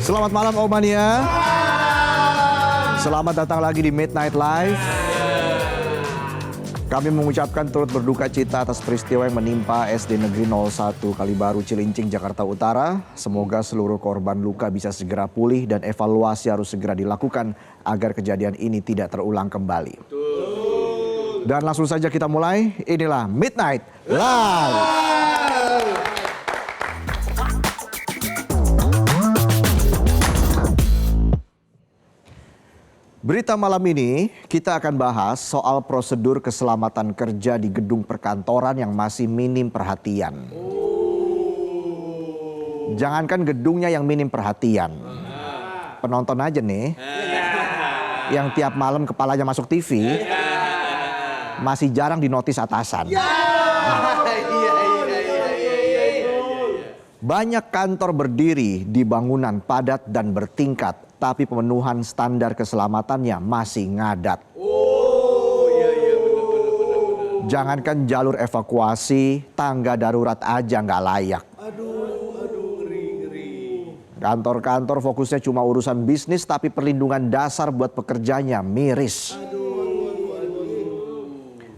Selamat malam Omania. Selamat datang lagi di Midnight Live. Kami mengucapkan turut berduka cita atas peristiwa yang menimpa SD Negeri 01 Kalibaru Cilincing, Jakarta Utara. Semoga seluruh korban luka bisa segera pulih dan evaluasi harus segera dilakukan agar kejadian ini tidak terulang kembali. Dan langsung saja kita mulai. Inilah Midnight Live. Berita malam ini kita akan bahas soal prosedur keselamatan kerja di gedung perkantoran yang masih minim perhatian. Jangankan gedungnya yang minim perhatian, penonton aja nih, yang tiap malam kepalanya masuk TV, masih jarang dinotis atasan. Banyak kantor berdiri di bangunan padat dan bertingkat, tapi pemenuhan standar keselamatannya masih ngadat. Jangankan jalur evakuasi, tangga darurat aja nggak layak. Kantor-kantor fokusnya cuma urusan bisnis, tapi perlindungan dasar buat pekerjanya miris.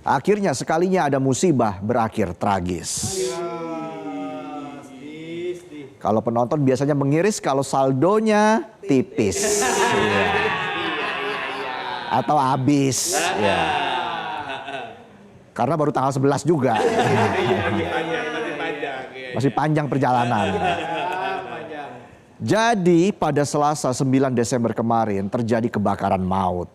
Akhirnya sekalinya ada musibah berakhir tragis. Kalau penonton biasanya mengiris kalau saldonya tipis. Atau habis. Karena baru tanggal 11 juga. Masih panjang perjalanan. Jadi pada Selasa 9 Desember kemarin terjadi kebakaran maut.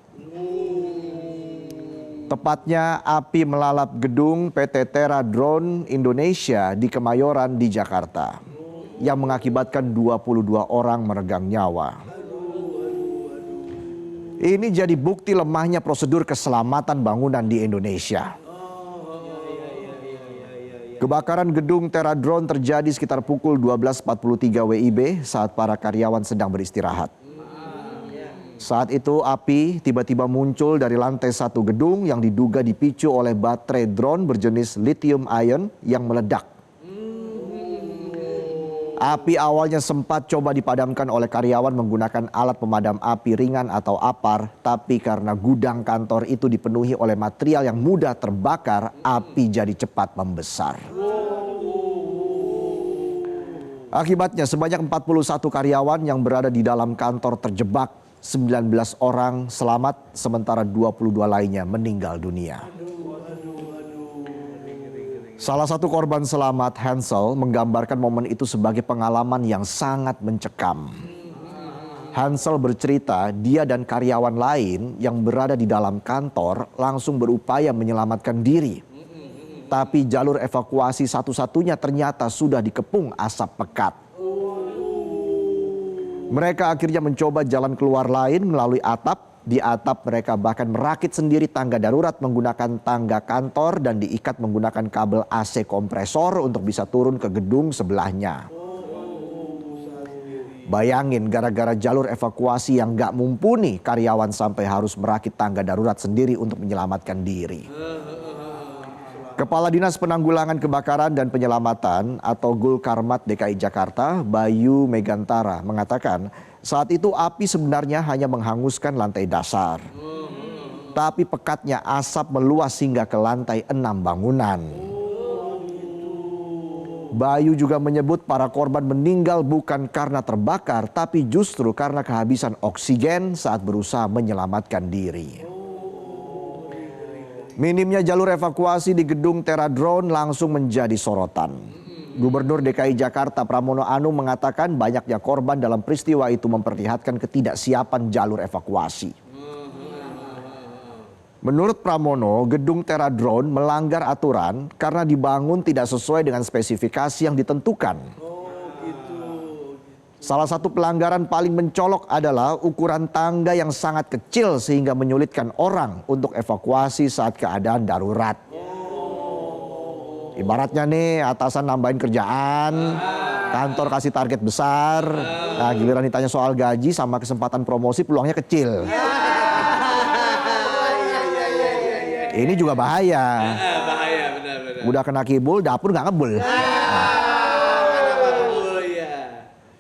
Tepatnya api melalap gedung PT Tera Drone Indonesia di Kemayoran di Jakarta, yang mengakibatkan 22 orang meregang nyawa. Ini jadi bukti lemahnya prosedur keselamatan bangunan di Indonesia. Kebakaran gedung Tera Drone terjadi sekitar pukul 12.43 WIB saat para karyawan sedang beristirahat. Saat itu api tiba-tiba muncul dari lantai 1 gedung yang diduga dipicu oleh baterai drone berjenis lithium ion yang meledak. Api awalnya sempat coba dipadamkan oleh karyawan menggunakan alat pemadam api ringan atau APAR, tapi karena gudang kantor itu dipenuhi oleh material yang mudah terbakar, api jadi cepat membesar. Akibatnya sebanyak 41 karyawan yang berada di dalam kantor terjebak, 19 orang selamat, sementara 22 lainnya meninggal dunia. Salah satu korban selamat, Hansel, menggambarkan momen itu sebagai pengalaman yang sangat mencekam. Hansel bercerita dia dan karyawan lain yang berada di dalam kantor langsung berupaya menyelamatkan diri. Tapi jalur evakuasi satu-satunya ternyata sudah dikepung asap pekat. Mereka akhirnya mencoba jalan keluar lain melalui atap. Di atap mereka bahkan merakit sendiri tangga darurat menggunakan tangga kantor dan diikat menggunakan kabel AC kompresor untuk bisa turun ke gedung sebelahnya. Bayangin gara-gara jalur evakuasi yang gak mumpuni, karyawan sampai harus merakit tangga darurat sendiri untuk menyelamatkan diri. Kepala Dinas Penanggulangan Kebakaran dan Penyelamatan atau Gulkarmat DKI Jakarta, Bayu Megantara, mengatakan saat itu api sebenarnya hanya menghanguskan lantai dasar. Tapi pekatnya asap meluas hingga ke lantai 6 bangunan. Bayu juga menyebut para korban meninggal bukan karena terbakar, tapi justru karena kehabisan oksigen saat berusaha menyelamatkan diri. Minimnya jalur evakuasi di gedung Tera Drone langsung menjadi sorotan. Gubernur DKI Jakarta Pramono Anung mengatakan banyaknya korban dalam peristiwa itu memperlihatkan ketidaksiapan jalur evakuasi. Menurut Pramono, gedung Tera Drone melanggar aturan karena dibangun tidak sesuai dengan spesifikasi yang ditentukan. Salah satu pelanggaran paling mencolok adalah ukuran tangga yang sangat kecil sehingga menyulitkan orang untuk evakuasi saat keadaan darurat. Ibaratnya nih atasan nambahin kerjaan, kantor kasih target besar, nah giliran ditanya soal gaji sama kesempatan promosi peluangnya kecil. Ini juga bahaya. Udah kena kibul, dapur nggak ngebul.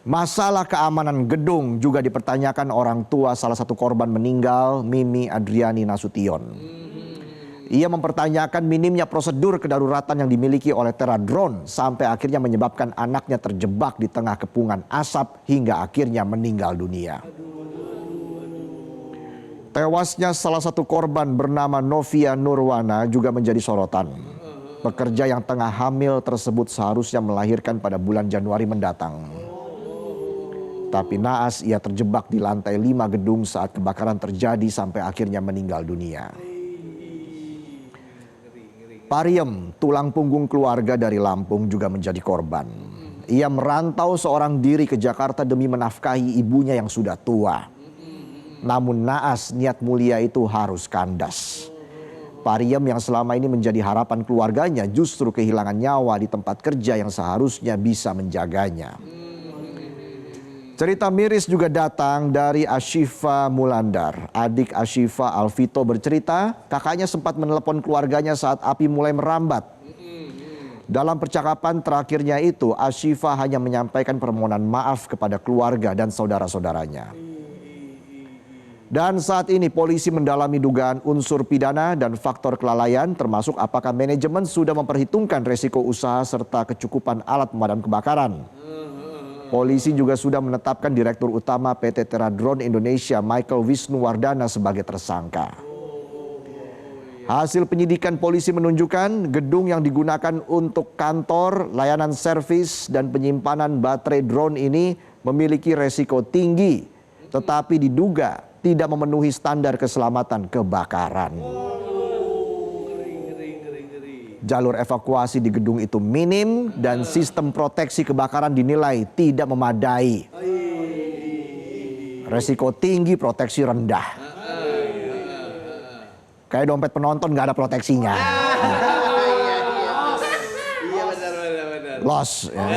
Masalah keamanan gedung juga dipertanyakan orang tua salah satu korban meninggal, Mimi Adriani Nasution. Ia mempertanyakan minimnya prosedur kedaruratan yang dimiliki oleh Terra Drone sampai akhirnya menyebabkan anaknya terjebak di tengah kepungan asap hingga akhirnya meninggal dunia. Tewasnya salah satu korban bernama Novia Nurwana juga menjadi sorotan. Pekerja yang tengah hamil tersebut seharusnya melahirkan pada bulan Januari mendatang. Tapi naas ia terjebak di lantai 5 gedung saat kebakaran terjadi sampai akhirnya meninggal dunia. Pariem, tulang punggung keluarga dari Lampung juga menjadi korban. Ia merantau seorang diri ke Jakarta demi menafkahi ibunya yang sudah tua. Namun naas niat mulia itu harus kandas. Pariem yang selama ini menjadi harapan keluarganya justru kehilangan nyawa di tempat kerja yang seharusnya bisa menjaganya. Cerita miris juga datang dari Ashifa Mulandar. Adik Ashifa, Alvito, bercerita kakaknya sempat menelepon keluarganya saat api mulai merambat. Dalam percakapan terakhirnya itu, Ashifa hanya menyampaikan permohonan maaf kepada keluarga dan saudara-saudaranya. Dan saat ini polisi mendalami dugaan unsur pidana dan faktor kelalaian, termasuk apakah manajemen sudah memperhitungkan resiko usaha serta kecukupan alat pemadam kebakaran. Polisi juga sudah menetapkan Direktur Utama PT Terra Drone Indonesia Michael Wisnuwardana sebagai tersangka. Hasil penyidikan polisi menunjukkan gedung yang digunakan untuk kantor, layanan servis, dan penyimpanan baterai drone ini memiliki resiko tinggi, tetapi diduga tidak memenuhi standar keselamatan kebakaran. Jalur evakuasi di gedung itu minim dan sistem proteksi kebakaran dinilai tidak memadai. Resiko tinggi, proteksi rendah. Kayak dompet penonton nggak ada proteksinya. Los. Ya.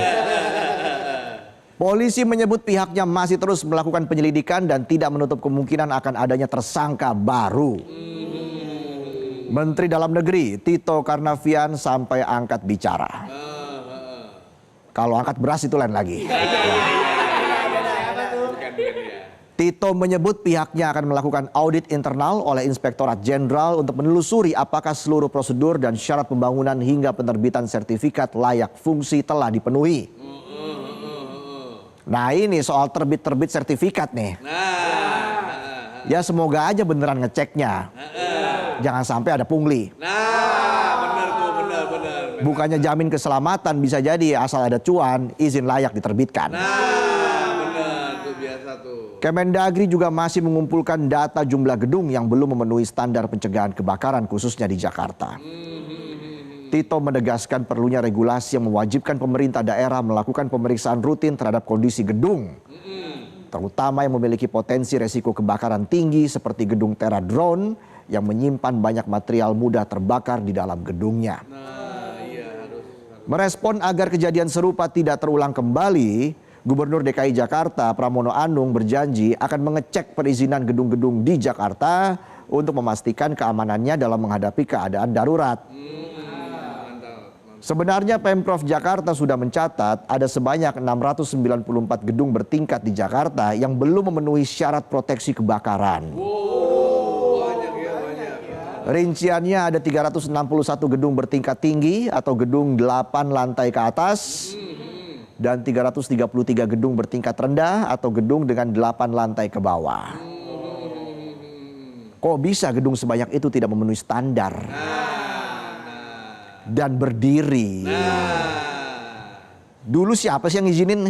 Polisi menyebut pihaknya masih terus melakukan penyelidikan dan tidak menutup kemungkinan akan adanya tersangka baru. Menteri Dalam Negeri Tito Karnavian sampai angkat bicara. Kalau angkat beras itu lain lagi. Tito menyebut pihaknya akan melakukan audit internal oleh Inspektorat Jenderal untuk menelusuri apakah seluruh prosedur dan syarat pembangunan hingga penerbitan sertifikat layak fungsi telah dipenuhi. Nah ini soal terbit sertifikat nih. Ya semoga aja beneran ngeceknya. Jangan sampai ada pungli. Benar tuh, benar. Bukannya jamin keselamatan, bisa jadi asal ada cuan, izin layak diterbitkan. Benar tuh, biasa tuh. Kemendagri juga masih mengumpulkan data jumlah gedung yang belum memenuhi standar pencegahan kebakaran khususnya di Jakarta. Tito menegaskan perlunya regulasi yang mewajibkan pemerintah daerah melakukan pemeriksaan rutin terhadap kondisi gedung. Terutama yang memiliki potensi resiko kebakaran tinggi seperti gedung Terra Drone yang menyimpan banyak material mudah terbakar di dalam gedungnya. Merespon agar kejadian serupa tidak terulang kembali, Gubernur DKI Jakarta Pramono Anung berjanji akan mengecek perizinan gedung-gedung di Jakarta untuk memastikan keamanannya dalam menghadapi keadaan darurat. Sebenarnya Pemprov Jakarta sudah mencatat ada sebanyak 694 gedung bertingkat di Jakarta yang belum memenuhi syarat proteksi kebakaran. Rinciannya ada 361 gedung bertingkat tinggi atau gedung 8 lantai ke atas dan 333 gedung bertingkat rendah atau gedung dengan 8 lantai ke bawah. Kok bisa gedung sebanyak itu tidak memenuhi standar dan berdiri? Dulu siapa sih yang ngizinin?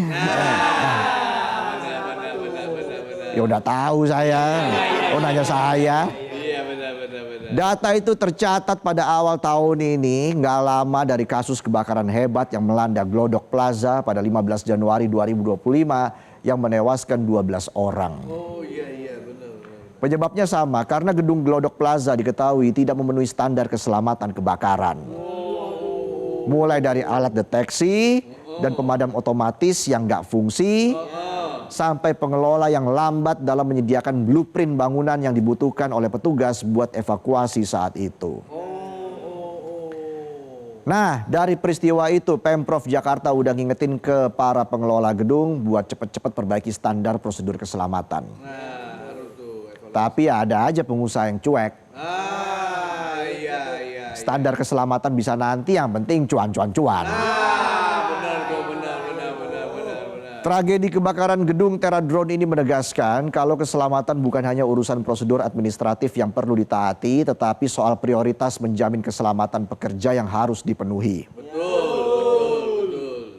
Ya udah tahu saya. Oh nanya saya. Data itu tercatat pada awal tahun ini, nggak lama dari kasus kebakaran hebat yang melanda Glodok Plaza pada 15 Januari 2025 yang menewaskan 12 orang. Penyebabnya sama, karena gedung Glodok Plaza diketahui tidak memenuhi standar keselamatan kebakaran. Mulai dari alat deteksi dan pemadam otomatis yang nggak fungsi, sampai pengelola yang lambat dalam menyediakan blueprint bangunan yang dibutuhkan oleh petugas buat evakuasi saat itu. Nah, dari peristiwa itu Pemprov Jakarta udah ngingetin ke para pengelola gedung buat cepet-cepet perbaiki standar prosedur keselamatan. Nah, harus tuh. Tapi ada aja pengusaha yang cuek. Iya. Standar keselamatan bisa nanti, yang penting cuan-cuan-cuan. Benar tuh, benar. Tragedi kebakaran gedung Teradrone ini menegaskan kalau keselamatan bukan hanya urusan prosedur administratif yang perlu ditaati, tetapi soal prioritas menjamin keselamatan pekerja yang harus dipenuhi. Betul.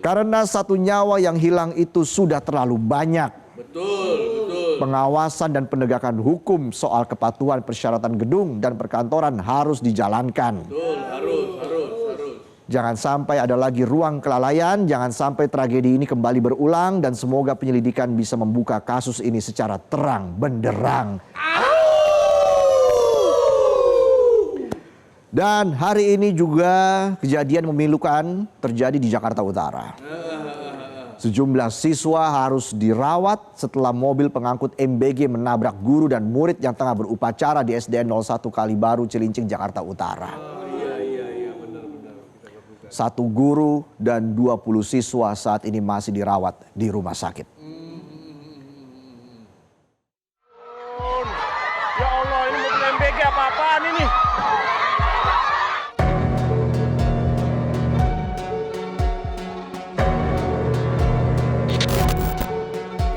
Karena satu nyawa yang hilang itu sudah terlalu banyak. Betul. Pengawasan dan penegakan hukum soal kepatuhan persyaratan gedung dan perkantoran harus dijalankan. Betul, harus. Jangan sampai ada lagi ruang kelalaian, jangan sampai tragedi ini kembali berulang, dan semoga penyelidikan bisa membuka kasus ini secara terang benderang. Dan hari ini juga kejadian memilukan terjadi di Jakarta Utara. Sejumlah siswa harus dirawat setelah mobil pengangkut MBG menabrak guru dan murid yang tengah berupacara di SDN 01 Kalibaru, Cilincing, Jakarta Utara. Satu guru dan 20 siswa saat ini masih dirawat di rumah sakit. Ya Allah, ini mobil MBG apa-apaan ini?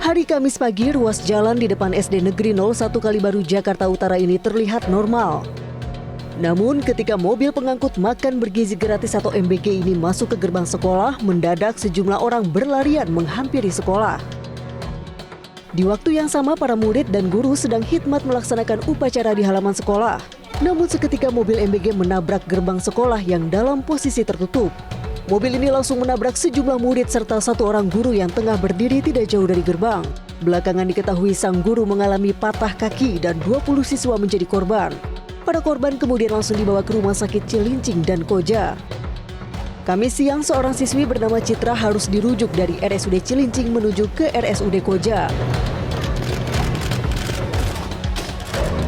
Hari Kamis pagi, ruas jalan di depan SD Negeri 01 Kalibaru, Jakarta Utara ini terlihat normal. Namun ketika mobil pengangkut makan bergizi gratis atau MBG ini masuk ke gerbang sekolah, mendadak sejumlah orang berlarian menghampiri sekolah. Di waktu yang sama, para murid dan guru sedang khidmat melaksanakan upacara di halaman sekolah. Namun seketika mobil MBG menabrak gerbang sekolah yang dalam posisi tertutup. Mobil ini langsung menabrak sejumlah murid serta satu orang guru yang tengah berdiri tidak jauh dari gerbang. Belakangan diketahui sang guru mengalami patah kaki dan 20 siswa menjadi korban. Para korban kemudian langsung dibawa ke rumah sakit Cilincing dan Koja. Kamis siang, seorang siswi bernama Citra harus dirujuk dari RSUD Cilincing menuju ke RSUD Koja.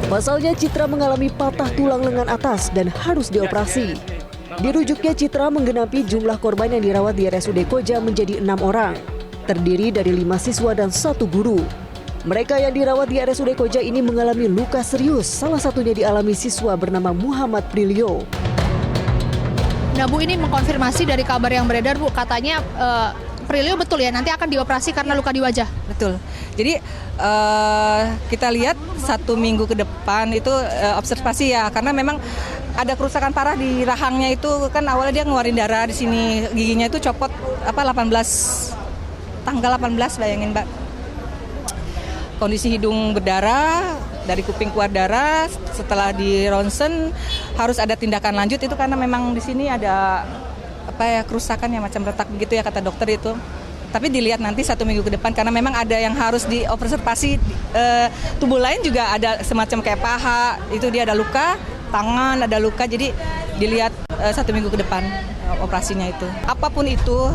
Pasalnya Citra mengalami patah tulang lengan atas dan harus dioperasi. Dirujuknya Citra menggenapi jumlah korban yang dirawat di RSUD Koja menjadi 6 orang, terdiri dari 5 siswa dan 1 guru. Mereka yang dirawat di RSUD Koja ini mengalami luka serius, salah satunya dialami siswa bernama Muhammad Prilio. Nah Bu, ini mengkonfirmasi dari kabar yang beredar Bu, katanya Prilio betul ya nanti akan dioperasi karena luka di wajah? Betul, jadi kita lihat 1 minggu ke depan itu observasi ya, karena memang ada kerusakan parah di rahangnya itu, kan awalnya dia ngeluarin darah di sini, giginya itu copot tanggal 18 bayangin Mbak. Kondisi hidung berdarah, dari kuping keluar darah, setelah di ronsen harus ada tindakan lanjut itu karena memang di sini ada kerusakan yang macam retak begitu ya kata dokter itu. Tapi dilihat nanti 1 minggu ke depan karena memang ada yang harus diobservasi, tubuh lain juga ada semacam kayak paha, itu dia ada luka, tangan ada luka, jadi dilihat 1 minggu ke depan operasinya itu. Apapun itu,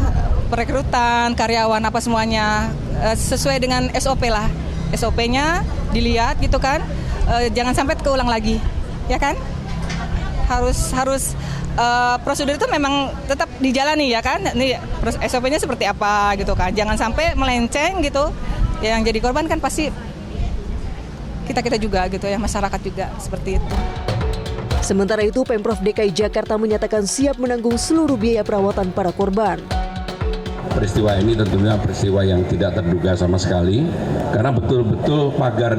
perekrutan, karyawan, apa semuanya sesuai dengan SOP lah. SOP-nya dilihat gitu kan, jangan sampai keulang lagi, ya kan? Harus prosedur itu memang tetap dijalani ya kan? Nih SOP-nya seperti apa gitu kan? Jangan sampai melenceng gitu. Yang jadi korban kan pasti kita juga gitu ya, masyarakat juga seperti itu. Sementara itu, Pemprov DKI Jakarta menyatakan siap menanggung seluruh biaya perawatan para korban. Peristiwa ini tentunya peristiwa yang tidak terduga sama sekali, karena betul-betul pagar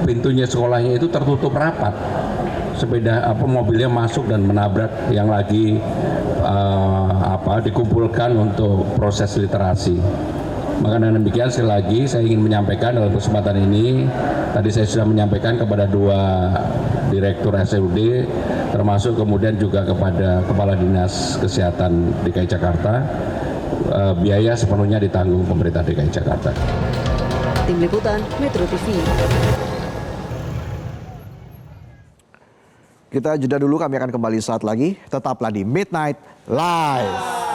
pintunya sekolahnya itu tertutup rapat. Mobilnya masuk dan menabrak yang lagi dikumpulkan untuk proses literasi. Maka dengan demikian sekali lagi saya ingin menyampaikan dalam kesempatan ini, tadi saya sudah menyampaikan kepada 2 direktur RSUD, termasuk kemudian juga kepada Kepala Dinas Kesehatan DKI Jakarta, biaya sepenuhnya ditanggung pemerintah DKI Jakarta. Tim Liputan Metro TV. Kita jeda dulu, kami akan kembali saat lagi. Tetaplah di Midnight Live.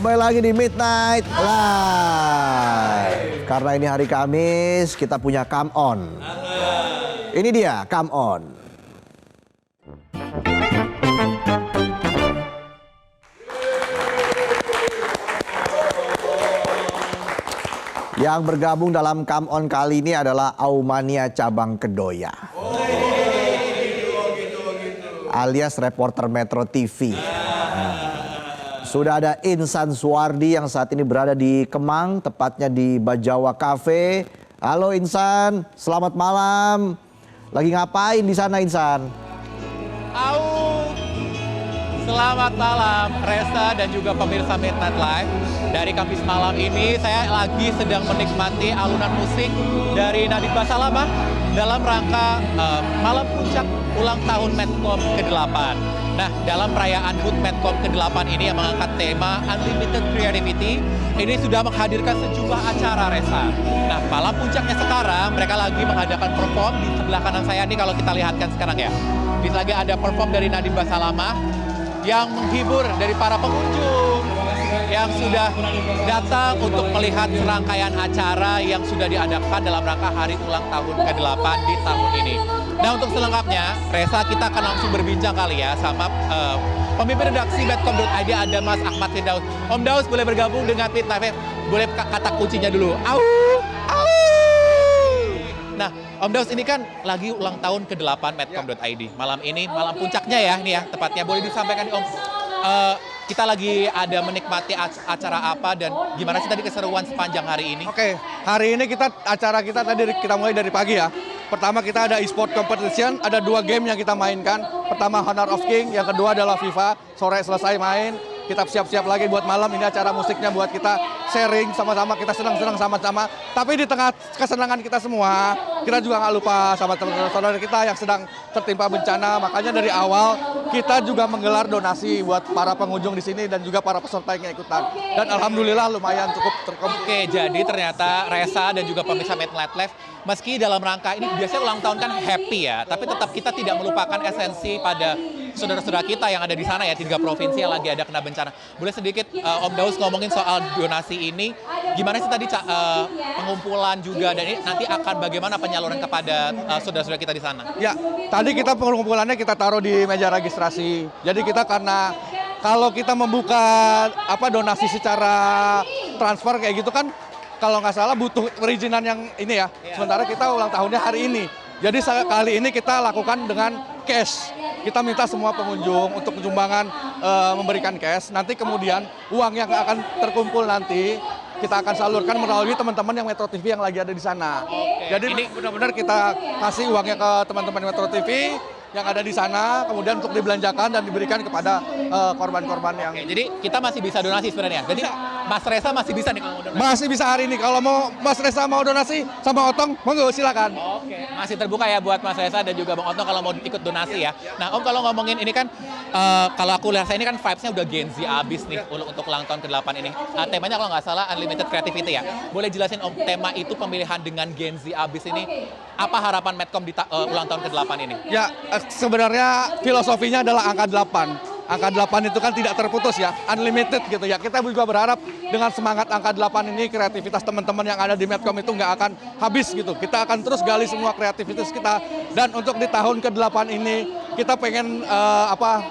kembali lagi di Midnight Live. Karena ini hari Kamis, kita punya Come On. Ini dia, Come On. Yang bergabung dalam Come On kali ini adalah Aumania Cabang Kedoya. Alias reporter Metro TV. Sudah ada Insan Suwardi yang saat ini berada di Kemang, tepatnya di Bajawa Cafe. Halo Insan, selamat malam. Lagi ngapain di sana Insan? Selamat malam Reza dan juga pemirsa Midnight Live. Dari Kamis malam ini saya lagi sedang menikmati alunan musik dari Nadiem Basalamah dalam rangka malam puncak ulang tahun Medcom ke-8. Nah, dalam perayaan HUT Medcom ke-8 ini yang mengangkat tema Unlimited Creativity, ini sudah menghadirkan sejumlah acara, Reza. Nah, malam puncaknya sekarang, mereka lagi mengadakan perform di sebelah kanan saya nih kalau kita lihatkan sekarang ya. Di lagi ada perform dari Nadiem Basalamah yang menghibur dari para pengunjung yang sudah datang untuk melihat serangkaian acara yang sudah diadakan dalam rangka hari ulang tahun ke-8 di tahun ini. Nah, untuk selengkapnya, Reza, kita akan langsung berbincang kali ya sama pemimpin redaksi Medcom.id, ada Mas Ahmad Firdaus. Om Daus boleh bergabung dengan Midnight Live, boleh kata kuncinya dulu. Au! Au! Nah, Om Daus ini kan lagi ulang tahun ke-8 Medcom.id. Malam ini, malam puncaknya ya, nih ya, tepatnya. Boleh disampaikan nih Om, kita lagi ada menikmati acara apa dan gimana sih tadi keseruan sepanjang hari ini? Oke, hari ini acara kita tadi kita mulai dari pagi ya. Pertama kita ada e-sport competition, ada 2 game yang kita mainkan. Pertama Honor of King, yang kedua adalah FIFA. Sore selesai main, kita siap-siap lagi buat malam. Ini acara musiknya buat kita sharing sama-sama, kita senang-senang sama-sama. Tapi di tengah kesenangan kita semua, kita juga nggak lupa sama teman-teman saudara kita yang sedang tertimpa bencana. Makanya dari awal kita juga menggelar donasi buat para pengunjung di sini dan juga para peserta yang ikutan. Dan alhamdulillah lumayan cukup terkomplit. Oke, jadi ternyata Reza dan juga pemirsa Midnight Live, meski dalam rangka ini biasanya ulang tahun kan happy ya, tapi tetap kita tidak melupakan esensi pada saudara-saudara kita yang ada di sana ya, 3 provinsi yang lagi ada kena bencana. Boleh sedikit Om Daus ngomongin soal donasi ini, gimana sih tadi pengumpulan juga, dan ini nanti akan bagaimana penyaluran kepada saudara-saudara kita di sana? Ya, tadi kita pengumpulannya kita taruh di meja registrasi. Jadi kita karena kalau kita membuka donasi secara transfer kayak gitu kan, kalau nggak salah butuh perizinan yang ini ya. Sementara kita ulang tahunnya hari ini. Jadi kali ini kita lakukan dengan cash. Kita minta semua pengunjung untuk sumbangan memberikan cash. Nanti kemudian uang yang akan terkumpul nanti kita akan salurkan melalui teman-teman yang Metro TV yang lagi ada di sana. Jadi ini benar-benar kita kasih uangnya ke teman-teman Metro TV yang ada di sana, kemudian untuk dibelanjakan dan diberikan kepada korban-korban yang... Oke, jadi kita masih bisa donasi sebenarnya? Jadi Mas Reza masih bisa nih kalau mau donasi? Masih bisa hari ini. Kalau mau Mas Reza mau donasi sama Otong, monggo silakan. Oke, masih terbuka ya buat Mas Reza dan juga Bang Otong kalau mau ikut donasi ya. Nah Om, kalau ngomongin ini kan, kalau aku lihat ini kan vibes-nya udah Gen Z abis nih untuk ulang tahun ke-8 ini. Temanya kalau nggak salah Unlimited Creativity ya. Boleh jelasin Om, tema itu pemilihan dengan Gen Z abis ini, apa harapan Medcom di ulang tahun ke-8 ini? Ya, sebenarnya filosofinya adalah angka 8. Angka 8 itu kan tidak terputus ya, unlimited gitu ya. Kita juga berharap dengan semangat angka 8 ini, kreativitas teman-teman yang ada di Medcom itu nggak akan habis gitu. Kita akan terus gali semua kreativitas kita. Dan untuk di tahun ke-8 ini, kita pengen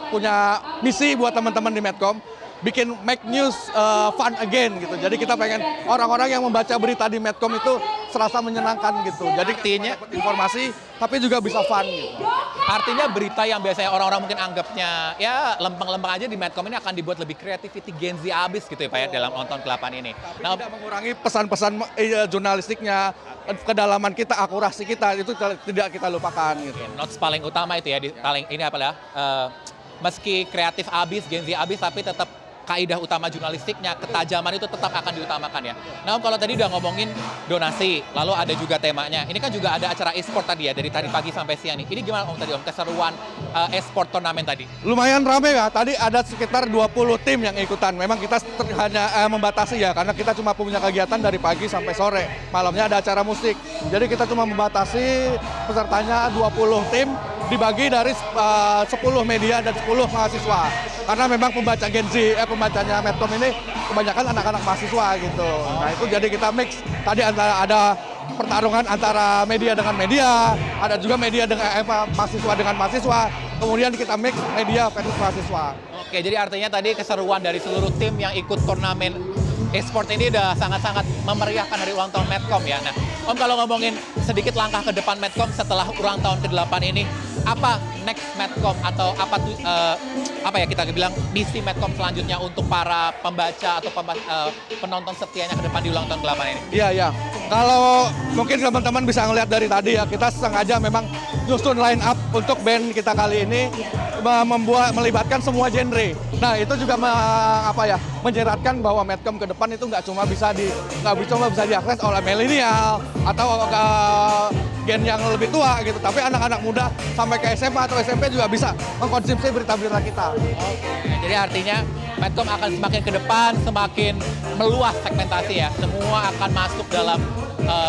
punya misi buat teman-teman di Medcom, bikin make news fun again gitu. Jadi kita pengen orang-orang yang membaca berita di Medcom itu serasa menyenangkan gitu. Jadi artinya informasi tapi juga bisa fun gitu. Artinya berita yang biasanya orang-orang mungkin anggapnya ya lempeng-lempeng aja, di Medcom ini akan dibuat lebih creativity Gen Z abis gitu ya Pak ya dalam nonton ke-8 ini. Nah, tidak mengurangi pesan-pesan jurnalistiknya, kedalaman kita, akurasi kita itu tidak kita lupakan gitu. Notes paling utama itu ya, paling ini apa ya? Meski kreatif abis, Gen Z abis, tapi tetap kaidah utama jurnalistiknya, ketajaman itu tetap akan diutamakan ya. Nah Om, kalau tadi udah ngomongin donasi, lalu ada juga temanya. Ini kan juga ada acara e-sport tadi ya, dari tadi pagi sampai siang nih. Ini gimana Om tadi Om, keseruan e-sport turnamen tadi? Lumayan rame ya, tadi ada sekitar 20 tim yang ikutan. Memang kita hanya membatasi ya, karena kita cuma punya kegiatan dari pagi sampai sore. Malamnya ada acara musik. Jadi kita cuma membatasi pesertanya 20 tim dibagi dari 10 media dan 10 mahasiswa. Karena memang pembaca Gen Z, pembacanya Medcom ini kebanyakan anak-anak mahasiswa gitu. Nah itu jadi kita mix. Tadi ada pertarungan antara media dengan media, ada juga media dengan mahasiswa dengan mahasiswa. Kemudian kita mix media versus mahasiswa. Oke, jadi artinya tadi keseruan dari seluruh tim yang ikut turnamen e-sport ini udah sangat-sangat memeriahkan dari ulang tahun Medcom ya. Nah, Om kalau ngomongin sedikit langkah ke depan Medcom setelah ulang tahun ke-8 ini, apa next Medcom atau apa ya kita bilang misi Medcom selanjutnya untuk para pembaca atau penonton setianya ke depan di ulang tahun ke-8 ini? Iya, iya. Kalau mungkin teman-teman bisa ngelihat dari tadi ya, kita sengaja memang nyusun line up untuk band kita kali ini melibatkan semua genre. Nah itu juga menyeratkan bahwa Medcom ke depan itu nggak cuma bisa diakses oleh milenial atau gen yang lebih tua gitu, tapi anak-anak muda sampai ke SMA atau SMP juga bisa mengkonsumsi berita-berita kita. Oke, jadi artinya Medcom akan semakin ke depan, semakin meluas segmentasi ya. Semua akan masuk dalam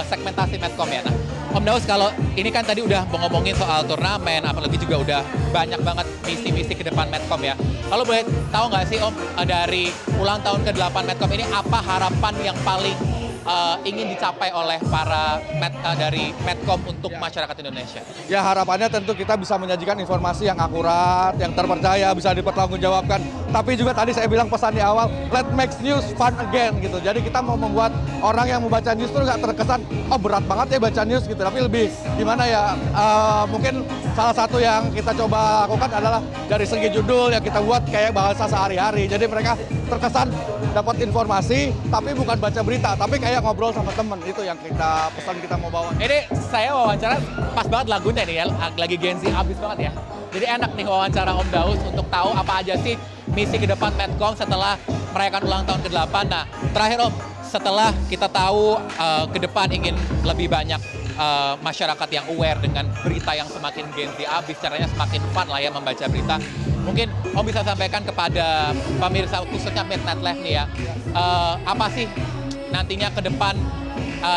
segmentasi Medcom ya. Nah, Om Daus, kalau ini kan tadi udah ngomongin soal turnamen, apalagi juga udah banyak banget misi-misi ke depan Medcom ya. Kalau boleh tahu nggak sih Om, dari ulang tahun ke-8 Medcom ini, apa harapan yang paling ingin dicapai oleh para dari Medcom untuk masyarakat Indonesia? Ya harapannya tentu kita bisa menyajikan informasi yang akurat, yang terpercaya, bisa dipertanggungjawabkan. Tapi juga tadi saya bilang pesan di awal, let make news fun again gitu. Jadi kita mau membuat orang yang membaca news itu nggak terkesan, oh berat banget ya baca news gitu. Tapi lebih gimana ya, mungkin salah satu yang kita coba lakukan adalah dari segi judul yang kita buat kayak bahasa sehari-hari. Jadi mereka terkesan dapat informasi, tapi bukan baca berita, tapi kayak ngobrol sama temen. Itu yang pesan kita mau bawa. Ini saya wawancara pas banget lagunya nih ya, lagi Gen Z abis banget ya. Jadi enak nih wawancara Om Daus untuk tahu apa aja sih misi ke depan Medcom setelah merayakan ulang tahun ke-8. Nah, terakhir Om, setelah kita tahu ke depan ingin lebih banyak masyarakat yang aware dengan berita yang semakin Gen Z abis, caranya semakin fun lah ya membaca berita. Mungkin Om bisa sampaikan kepada pemirsa khususnya Midnight Live nih ya, apa sih nantinya ke depan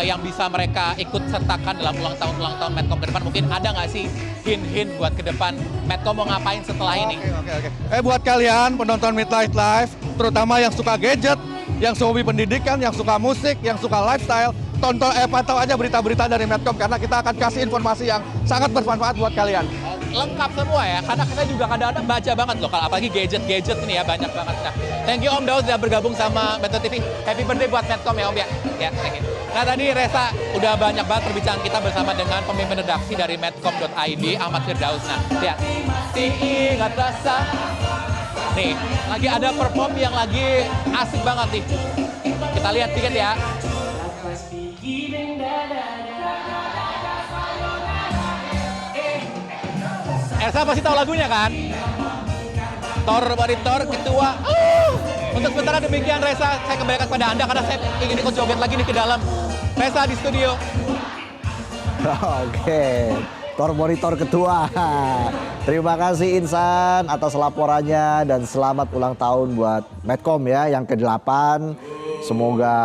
yang bisa mereka ikut sertakan dalam ulang tahun Medcom ke depan? Mungkin ada nggak sih hint-hint buat ke depan Medcom mau ngapain setelah ini? Oke. Buat kalian penonton Midnight Live, terutama yang suka gadget, yang suka hobi pendidikan, yang suka musik, yang suka lifestyle, pantau aja berita-berita dari Medcom karena kita akan kasih informasi yang sangat bermanfaat buat kalian. Lengkap semua ya, karena kita juga kadang-kadang baca banget loh, kalau apalagi gadget ini ya, banyak banget. Nah, thank you Om Daus sudah bergabung sama Metro TV. Happy birthday buat Medcom ya Om ya. Ya, thank you. Nah tadi Reza udah banyak banget perbincangan kita bersama dengan pemimpin redaksi dari Medcom.id, Ahmad Firdaus. Nah, lihat, ingat rasa. Nih, lagi ada perform yang lagi asik banget nih. Kita lihat dikit ya. Elsa pasti tahu lagunya kan? Tor Monitor Ketua. Untuk sementara demikian Reza, saya kembalikan kepada Anda karena saya ingin ikut joget lagi nih ke dalam. Reza di studio. Oke, Tor Monitor Ketua. Terima kasih Insan atas laporannya dan selamat ulang tahun buat Medcom ya yang ke-8. Semoga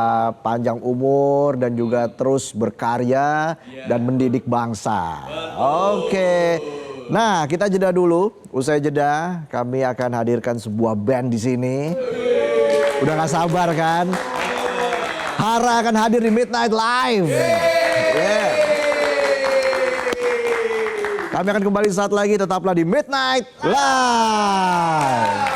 panjang umur dan juga terus berkarya dan mendidik bangsa. Oke. Nah, kita jeda dulu. Usai jeda, kami akan hadirkan sebuah band di sini. Udah gak sabar kan? Hara akan hadir di Midnight Live. Yeah. Kami akan kembali saat lagi, tetaplah di Midnight Live.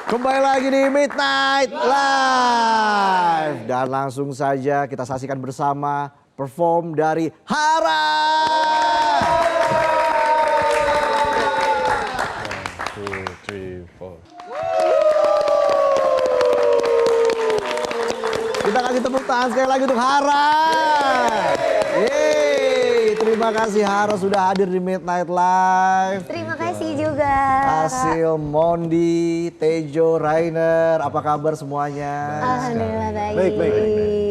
Kembali lagi di Midnight Live. Dan langsung saja kita saksikan bersama perform dari Hara. Kita kasih tepuk tangan sekali lagi untuk Hara. Yeay, terima kasih Hara sudah hadir di Midnight Live. Terima kasih juga. Bang. Asil, Mondi, Tejo, Rainer, apa kabar semuanya? Alhamdulillah baik.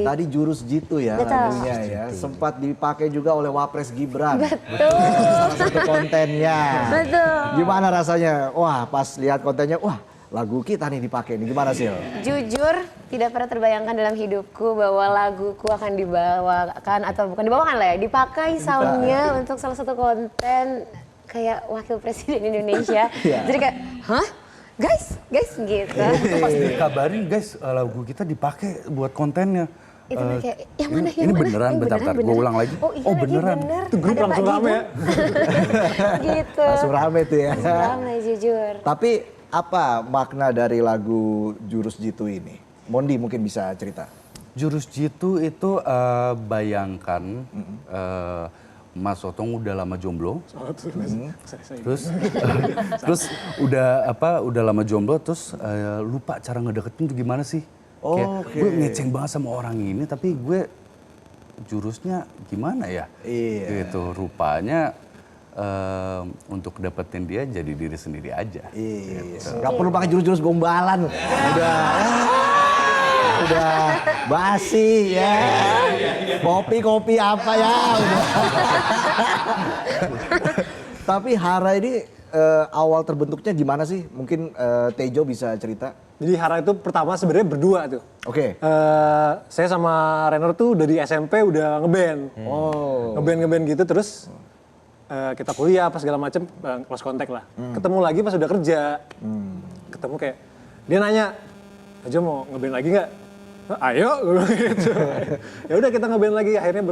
Tadi jurus jitu ya Betul. lagunya ya. Sempat dipakai juga oleh Wapres Gibran. Betul. Salah satu kontennya. Betul. Gimana rasanya? Wah, pas lihat kontennya, wah lagu kita nih dipakai nih. Gimana sih? Jujur, tidak pernah terbayangkan dalam hidupku bahwa laguku akan dibawakan, atau bukan dibawakan lah ya, dipakai soundnya untuk salah satu konten kayak wakil presiden Indonesia. Jadi kayak, hah? Guys gitu. Pas dikabarin guys lagu kita dipakai buat kontennya. Itu kayak, yang mana? Ini beneran, bentar, gue ulang lagi. Oh, iya oh lagi, beneran. bener. Itu grup Ada langsung Pak rame ya. Gitu. Langsung rame tuh ya. Langsung rame jujur. Tapi apa makna dari lagu Jurus Jitu ini? Mondi mungkin bisa cerita. Jurus Jitu itu bayangkan Mas Otong udah lama jomblo. Terus udah lama jomblo terus lupa cara ngedeketin tuh gimana sih? Kayak gue ngeceng banget sama orang ini tapi gue jurusnya gimana ya? Gitu rupanya untuk dapetin dia jadi diri sendiri aja. Gitu. Gak perlu pakai jurus-jurus gombalan. Udah basi ya. Kopi apa ya. Tapi Hara ini awal terbentuknya gimana sih? Mungkin Tejo bisa cerita. Jadi Hara itu pertama sebenarnya berdua tuh. Oke. Saya sama Renner tuh dari SMP udah ngeband. Ngeband gitu terus kita kuliah apa segala macem, close contact lah. Ketemu lagi pas udah kerja. Ketemu kayak dia nanya, "Aja mau ngeband lagi nggak?" "Ayo," gue bilang gitu. Ya udah kita ngeband lagi, akhirnya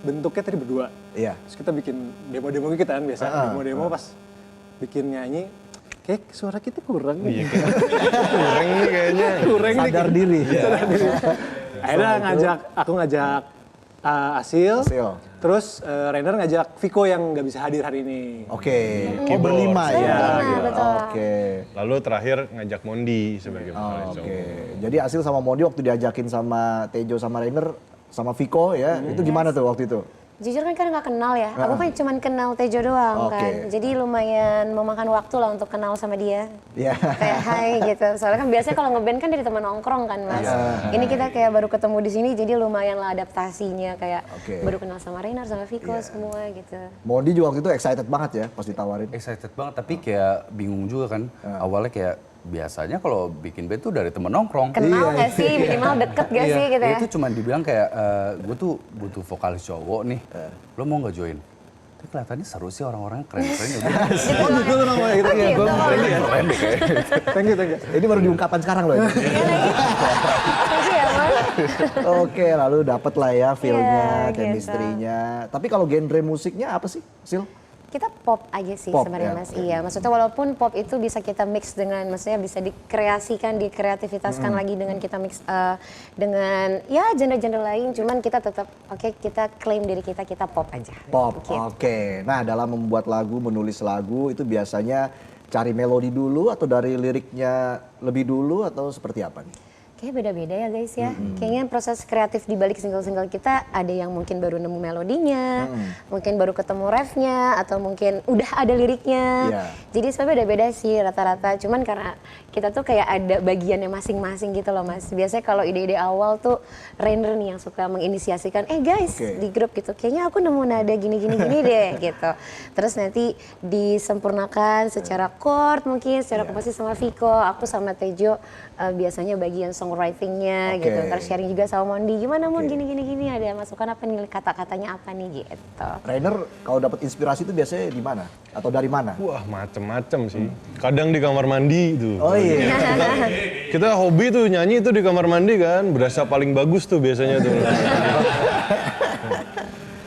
bentuknya tadi berdua. Iya. Terus kita bikin demo-demo kita kan biasa, demo-demo pas bikin nyanyi, kayak suara kita kurang nih. Kurang nih kayaknya. Kurang nih. Sadar diri. Akhirnya aku ngajak Asil. Terus Rainer ngajak Viko yang nggak bisa hadir hari ini. Oke. Berlima ya. Betul. Oke. Lalu terakhir ngajak Mondi sebagai vokalis. Oke. Jadi Asil sama Mondi waktu diajakin sama Tejo sama Rainer sama Viko ya, itu gimana tuh waktu itu? Jujur kan karena nggak kenal ya, aku kan cuma kenal Tejo doang kan. Jadi lumayan memakan waktu lah untuk kenal sama dia. Iya. Kayak hai gitu, soalnya kan biasanya kalau ngeband kan dari teman nongkrong kan Mas. Ini kita kayak baru ketemu di sini jadi lumayan lah adaptasinya, kayak baru kenal sama Rainer sama Viko semua gitu. Mondi juga waktu itu excited banget ya pas ditawarin. Excited banget tapi kayak bingung juga kan. Awalnya kayak biasanya kalau bikin band tuh dari temen nongkrong. Kenal nggak sih, minimal deket gak sih gitu ya? Itu cuma dibilang kayak gue tuh butuh vokalis cowok nih, lo mau nggak join? Tapi kelihatannya seru sih orang-orang keren-keren ya. Gitu namanya gitu ya. Thank you. Ini baru diungkapkan sekarang loh. Oke, lalu dapet lah ya feel-nya, chemistry-nya. Tapi kalau genre musiknya apa sih, Sil? Kita pop aja sih sebenarnya Mas. Iya, maksudnya walaupun pop itu bisa kita mix dengan, maksudnya bisa dikreasikan, dikreativitaskan lagi dengan kita mix dengan ya genre-genre lain. Cuman kita tetap kita klaim diri kita pop aja. Pop, oke. Nah dalam membuat lagu, menulis lagu itu biasanya cari melodi dulu atau dari liriknya lebih dulu atau seperti apa nih? Kayaknya beda-beda ya guys ya. Kayaknya proses kreatif di balik single-single kita ada yang mungkin baru nemu melodinya, mungkin baru ketemu refnya, atau mungkin udah ada liriknya. Jadi sebenarnya beda-beda sih rata-rata. Cuman karena kita tuh kayak ada bagiannya masing-masing gitu loh Mas. Biasanya kalau ide-ide awal tuh Rainer nih yang suka menginisiasikan, guys di grup gitu, kayaknya aku nemu nada gini-gini deh gitu. Terus nanti disempurnakan secara chord mungkin, secara komposisi sama Viko, aku sama Tejo biasanya bagian songwriting-nya gitu. Terus sharing juga sama Mondi, gimana Mon gini ada masukan apa nih, kata-katanya apa nih gitu. Rainer kalau dapat inspirasi itu biasanya di mana atau dari mana? Wah macem-macem sih. Kadang di kamar mandi tuh. Oh iya. Kita hobi tuh nyanyi tuh di kamar mandi kan, berasa paling bagus tuh biasanya tuh.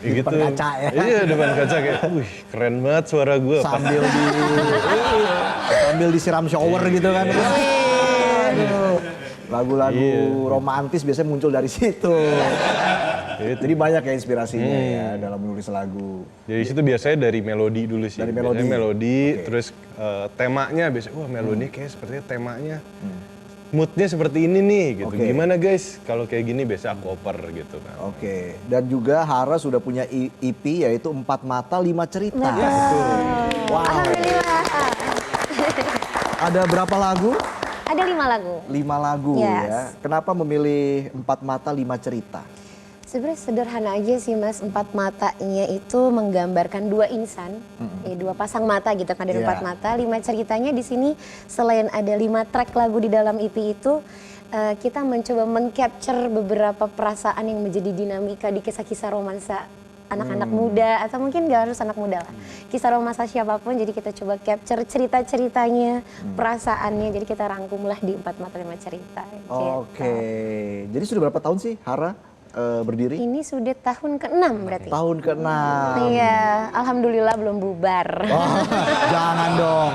Di depan kaca ya. Iya depan kaca kayak, wih keren banget suara gue. Sambil disiram shower gitu kan. Lagu-lagu romantis biasanya muncul dari situ. Jadi banyak ya inspirasinya ya dalam menulis lagu. Jadi situ biasanya dari melodi dulu sih. Dari melodi. Terus temanya biasanya, wah melodi kayak sepertinya temanya. Moodnya seperti ini nih gitu. Gimana guys kalau kayak gini biasa aku oper gitu kan. Dan juga Hara sudah punya EP yaitu 4 Mata 5 Cerita. Alhamdulillah. Ada berapa lagu? Ada 5 lagu. 5 lagu Yes. ya. Kenapa memilih 4 mata 5 cerita? Sebenarnya sederhana aja sih Mas, 4 matanya itu menggambarkan 2 insan, 2 pasang mata gitu kan dari 4 mata. 5 ceritanya di sini selain ada 5 track lagu di dalam EP itu, kita mencoba mengcapture beberapa perasaan yang menjadi dinamika di kisah-kisah romansa anak-anak muda atau mungkin gak harus anak muda lah. Kisah romansa siapapun, jadi kita coba capture cerita-ceritanya, perasaannya, jadi kita rangkumlah di 4 mata 5 cerita. Oke. Jadi sudah berapa tahun sih Hara berdiri? Ini sudah tahun ke-6 berarti. Tahun ke-6. Iya, alhamdulillah belum bubar. Oh, jangan dong.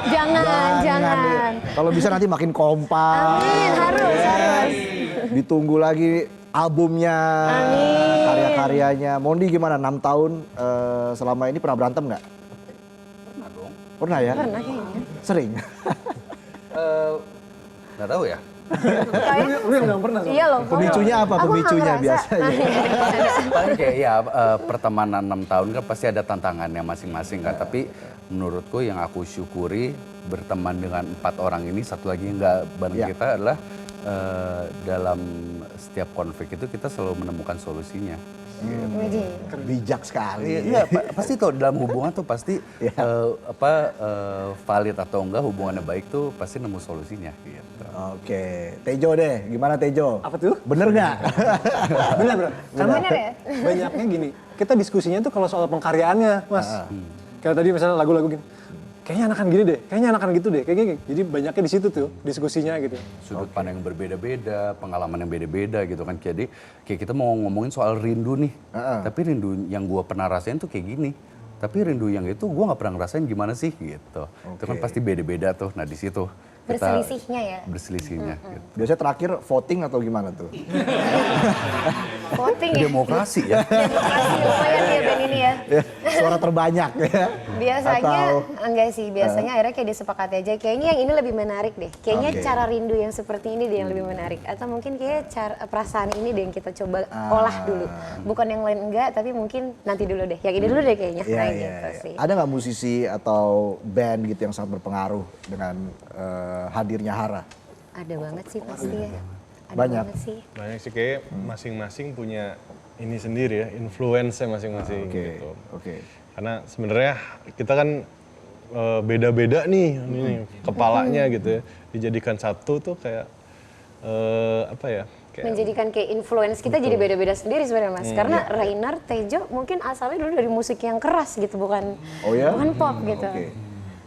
Jangan. Kalau bisa nanti makin kompak. Amin, harus. Ditunggu lagi albumnya, Amin. karya-karyanya. Mondi gimana 6 tahun selama ini pernah berantem nggak? Pernah dong. Pernah ya? Pernah kayaknya. Sering? Nggak tahu ya. Lu yang bilang pernah. Iya loh. Pemicunya apa? Aku nggak Pemicunya ngerasa. biasanya. Paling kayak ya pertemanan 6 tahun kan pasti ada tantangannya masing-masing kan. Tapi menurutku yang aku syukuri berteman dengan 4 orang ini, satu lagi yang nggak bareng kita adalah dalam setiap konflik itu kita selalu menemukan solusinya. Widih. Bijak sekali. Iya, pasti tuh dalam hubungan tuh pasti valid atau enggak hubungannya baik tuh pasti nemu solusinya gitu. Oke, Tejo deh, gimana Tejo? Apa tuh? Bener nggak? Bener bro. Karena Bener ya? banyaknya gini, kita diskusinya tuh kalau soal pengkaryaannya mas. Kayak tadi misalnya lagu-lagu gini, kayaknya anakan gini deh, kayaknya anakan gitu deh, kayaknya jadi banyaknya di situ tuh diskusinya gitu. Sudut pandang yang berbeda-beda, pengalaman yang beda-beda gitu kan. Jadi kayak kita mau ngomongin soal rindu nih, tapi rindu yang gua pernah rasain tuh kayak gini. Tapi rindu yang itu gua nggak pernah ngerasain gimana sih gitu. Itu kan pasti beda-beda tuh. Nah di situ kita Berselisihnya ya? berselisihnya. Gitu. Biasanya terakhir voting atau gimana tuh? Voting ya? Demokrasi ya. Demokrasi lumayan ya band ini ya. Suara terbanyak ya? Biasanya, Atau, enggak sih, biasanya akhirnya kayak disepakati aja. Kayaknya yang ini lebih menarik deh. Kayaknya Oke. cara rindu yang seperti ini deh yang lebih menarik. Atau mungkin kayak perasaan ini deh yang kita coba olah dulu. Bukan yang lain enggak, tapi mungkin nanti dulu deh. Yang ini dulu deh kayaknya. Iya, Nah, iya, gitu iya. sih. Ada nggak musisi atau band gitu yang sangat berpengaruh dengan hadirnya Hara? Ada banget sih pasti ya. Ada Banyak. banget sih. Banyak sih kayak masing-masing punya ini sendiri ya, influence-nya masing-masing gitu. Oke. Karena sebenarnya kita kan beda-beda nih ini kepalanya gitu ya. Dijadikan satu tuh kayak apa ya? Kayak Menjadikan kayak influence kita jadi beda-beda sendiri sebenarnya Mas. Karena Rainer, Tejo mungkin asalnya dulu dari musik yang keras gitu, bukan bukan pop gitu.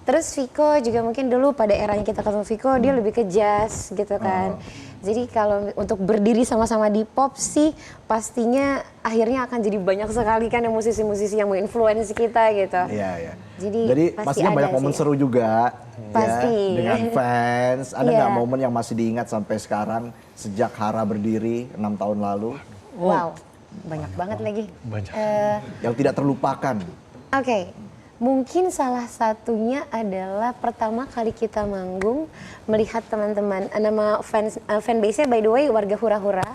Terus Viko juga mungkin dulu pada eranya kita ketemu Viko dia lebih ke jazz gitu kan. Jadi kalau untuk berdiri sama-sama di pop sih pastinya akhirnya akan jadi banyak sekali kan yang musisi-musisi yang menginfluence kita gitu. Iya, iya. Jadi pasti pastinya ada banyak momen sih. seru juga Pasti. ya dengan fans. Ada Iya. nggak momen yang masih diingat sampai sekarang sejak Hara berdiri 6 tahun lalu Wow, banyak banget lagi. Banyak. yang tidak terlupakan? Oke, mungkin salah satunya adalah pertama kali kita manggung melihat teman-teman, nama fanbase-nya by the way warga hura-hura.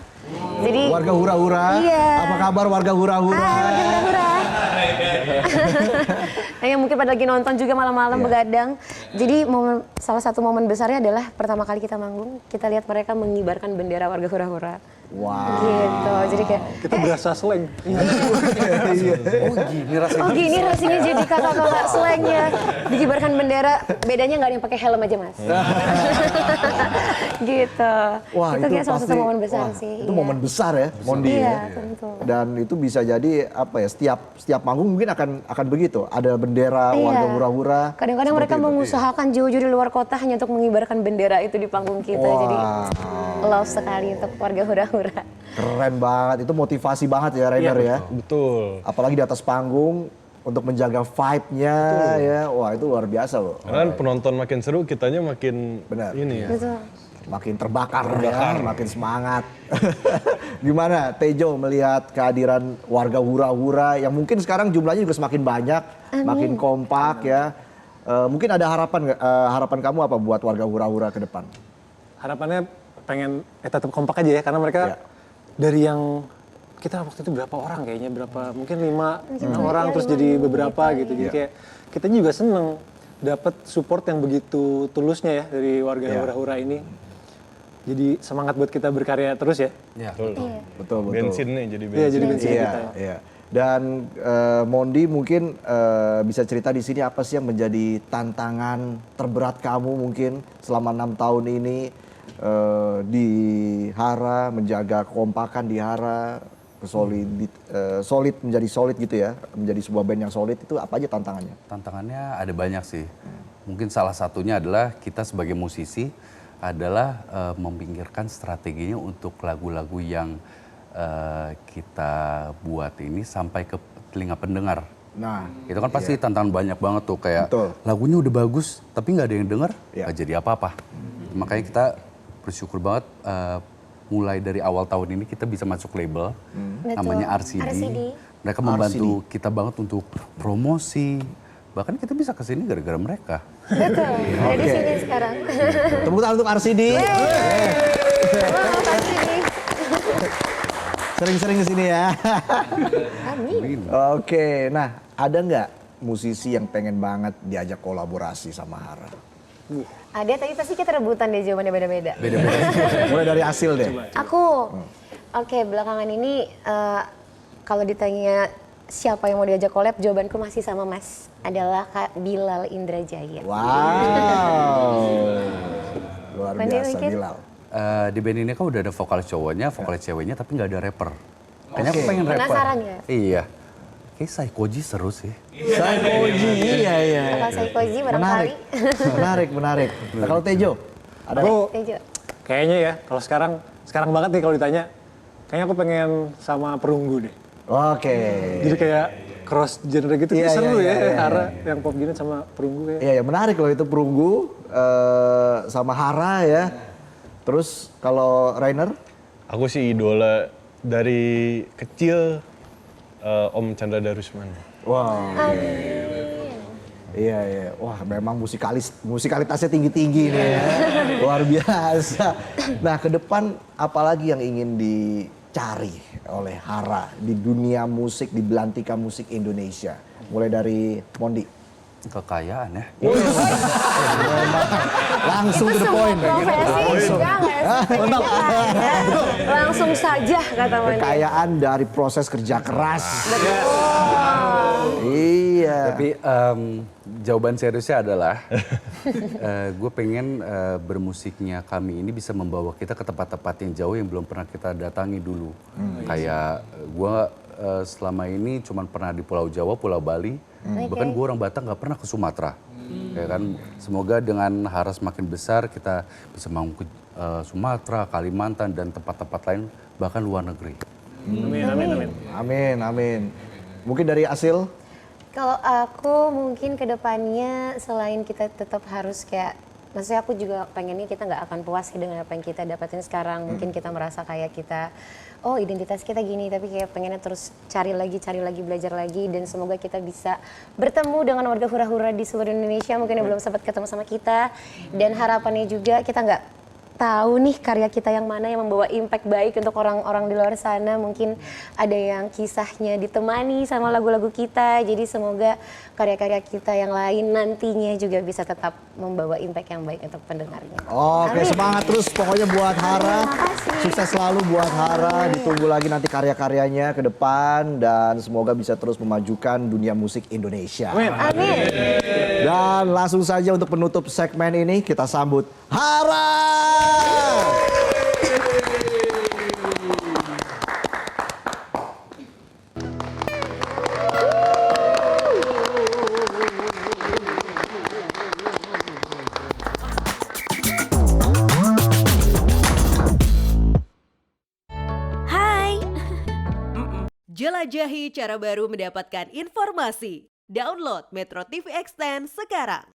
Jadi Warga hura-hura, Iya. apa kabar warga hura-hura? warga hura-hura. Yang mungkin pada lagi nonton juga malam-malam begadang. Jadi salah satu momen besarnya adalah pertama kali kita manggung, kita lihat mereka mengibarkan bendera warga hura-hura. Wow. Gitu, jadi kayak Kita berasa slang. Oh gini rasanya. oh gini rasanya jadi kakak-kakak slangnya dikibarkan bendera, bedanya nggak ada yang pakai helm aja Mas. Gitu. Wah, itu kayak salah pasti- satu momen besar wah, sih. Itu iya. momen besar ya, Mondi Iya, ya. tentu. Dan itu bisa jadi apa ya? Setiap manggung mungkin akan begitu. Ada bendera Iya. warga hura-hura. Kadang-kadang seperti mereka itu. mengusahakan jauh-jauh di luar kota hanya untuk mengibarkan bendera itu di panggung kita. Jadi love sekali untuk warga hura-hura. Keren banget. Itu motivasi banget ya Rainer ya. Betul. Apalagi di atas panggung untuk menjaga vibe-nya ya. Wah, itu luar biasa loh. Karena kan penonton makin seru, kitanya makin Benar. ini ya. Betul. Makin terbakar ya, makin semangat. Gimana Tejo melihat kehadiran warga hura-hura yang mungkin sekarang jumlahnya juga semakin banyak, makin kompak ya. Mungkin ada harapan kamu apa buat warga hura-hura ke depan? Harapannya pengen tetap kompak aja ya, karena mereka dari yang kita waktu itu berapa orang kayaknya, mungkin 5 orang terus jadi beberapa gitu. Jadi kayak kita juga seneng dapat support yang begitu tulusnya ya dari warga hura-hura ini. Jadi semangat buat kita berkarya terus ya. Betul. Bensin nih jadi bensin. Iya, jadi bensin Iya, kita. iya. Dan Mondi mungkin bisa cerita di sini apa sih yang menjadi tantangan terberat kamu mungkin selama 6 tahun ini di Hara, menjaga kekompakan di Hara, solid menjadi solid gitu ya, menjadi sebuah band yang solid, itu apa aja tantangannya? Tantangannya ada banyak sih. Mungkin salah satunya adalah kita sebagai musisi adalah memikirkan strateginya untuk lagu-lagu yang kita buat ini sampai ke telinga pendengar. Nah, Itu kan pasti tantangan banyak banget tuh, kayak Betul. lagunya udah bagus tapi nggak ada yang denger, Iya. nggak jadi apa-apa. Makanya kita bersyukur banget mulai dari awal tahun ini kita bisa masuk label namanya RCD. Mereka membantu kita banget untuk promosi. Bahkan kita bisa kesini gara-gara mereka. Betul, ada di sini sekarang. tepuk tangan untuk RCD. Sering-sering kesini ya. Amin. Oke, nah ada nggak musisi yang pengen banget diajak kolaborasi sama Hara? Ada, tapi pasti kita rebutan deh jawabannya beda-beda. Mulai dari hasil deh. Aku, oke, belakangan ini kalau ditanya siapa yang mau diajak collab, jawabanku masih sama Mas. Adalah Kak Bilal Indrajaya. Wow. Luar Pandai biasa mikir. Bilal. Di band ini kan udah ada vokalis cowoknya, vokalis ceweknya, tapi nggak ada rapper. Kayaknya aku pengen rapper. Penasaran ya? Iya. Kayak Saikoji seru sih. Saikoji, iya. Kakak Saikoji barangkali. Menarik. Nah, kalau Tejo, ada Aku Tejo. kayaknya ya, kalau sekarang banget nih kalau ditanya, kayaknya aku pengen sama Perunggu deh. Oke. Jadi kayak cross genre gitu, Iya, kayak seru iya, ya, iya. Hara yang pop gini sama Perunggu kayak. Iya, menarik loh itu Perunggu sama Hara ya. Terus kalau Rainer? Aku sih idola dari kecil Om Chandra Darusman. Wow. Iya. Wah, memang musikalitasnya tinggi-tinggi nih ya. Luar biasa. Nah, ke depan apalagi yang ingin dicari oleh Hara di dunia musik, di belantika musik Indonesia? Mulai dari Mondi. Kekayaan ya. Langsung to the point. Profesi juga nggak sih? Langsung saja kata Mondi. Kekayaan dari proses kerja keras. Iya. Tapi jawaban seriusnya adalah gue pengen bermusiknya kami ini bisa membawa kita ke tempat-tempat yang jauh yang belum pernah kita datangi dulu. Kayak gue selama ini cuma pernah di Pulau Jawa, Pulau Bali. Bahkan gue orang Batak nggak pernah ke Sumatera. Ya kan, semoga dengan Hara semakin besar kita bisa mau ke Sumatera, Kalimantan dan tempat-tempat lain bahkan luar negeri. Amin. Mungkin dari Asil? Kalau aku mungkin ke depannya selain kita tetap harus kayak, maksudnya aku juga pengennya kita nggak akan puas dengan apa yang kita dapatin sekarang. Mungkin kita merasa kayak kita, oh identitas kita gini, tapi kayak pengennya terus cari lagi, belajar lagi. Dan semoga kita bisa bertemu dengan warga hura-hura di seluruh Indonesia, mungkin yang belum sempat ketemu sama kita. Dan harapannya juga kita nggak tahu nih karya kita yang mana yang membawa impact baik untuk orang-orang di luar sana. Mungkin ada yang kisahnya ditemani sama lagu-lagu kita. Jadi semoga karya-karya kita yang lain nantinya juga bisa tetap membawa impact yang baik untuk pendengarnya. Oke, semangat terus pokoknya buat Hara. Sukses selalu buat Hara. Ditunggu lagi nanti karya-karyanya ke depan dan semoga bisa terus memajukan dunia musik Indonesia. Amin. Dan langsung saja untuk penutup segmen ini kita sambut Hara. Jelajahi cara baru mendapatkan informasi. Download Metro TV Extend sekarang.